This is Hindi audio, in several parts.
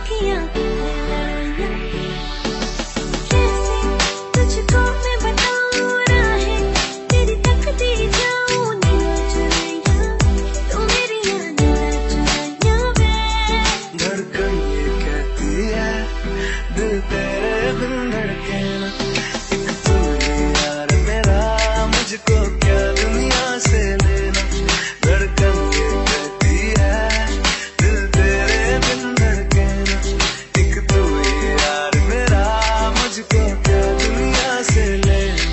आँखियाँ लड़ाइयाँ, कैसे तुझको मैं बताऊँ राहें तेरी तकती जाऊँ नील चुराइयाँ, तू मेरी नील चुराइयाँ वे। धड़कन ये कहती है दिल तेरे बिन धड़के ना, एक तू ही यार मेरा, मुझको क्या दुनिया से लेना। धड़कन ये कहती है दिल तेरे बिन धड़के ना, एक तू ही यार मेरा, मुझको क्या दुनिया से लेना।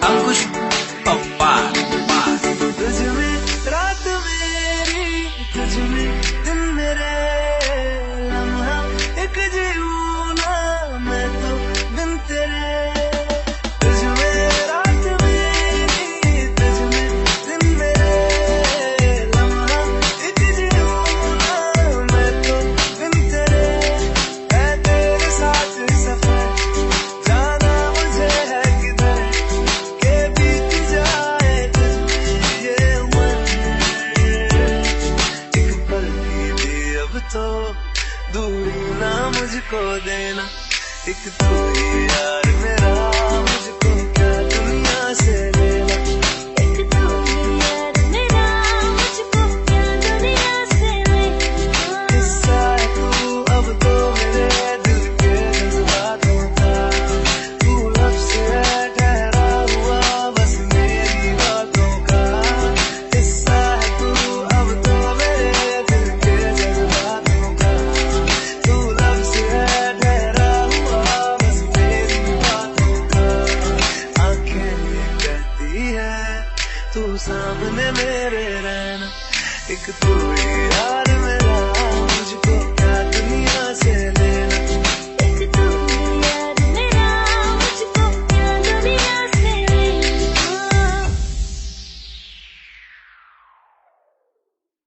अंकुश पप्पा। तुझ में रात मेरी, तुझ में दिन मेरे, लम्हा एक जीऊँ ना मैं तो बिन तेरे। तुझ में रात मेरी, तुझ में दिन मेरे, लम्हा एक जीऊँ ना मैं तो बिन तेरे। है तेरे साथ सफर, जाना मुझे है किधर, के बीत जाए तुझमें ये उम्र। एक पल की भी अब तो दूरी ना मुझको देना, एक तू ही यार मेरा, मुझको क्या दुनिया से लेना। एक तू ही यार मेरा, मुझको क्या दुनिया से लेना। किस्सा है तू अब तो मेरे दिल के जज्बातों का, तू लब से है ठहरा हुआ बस मेरी बातों का। किस्सा है तू अब तो मेरे दिल के जज्बातों का, तू लब से है ठहरा हुआ बस मेरी बातों का। आंखें ये कहती है तू सामने मेरे रहना, एक तू ही यार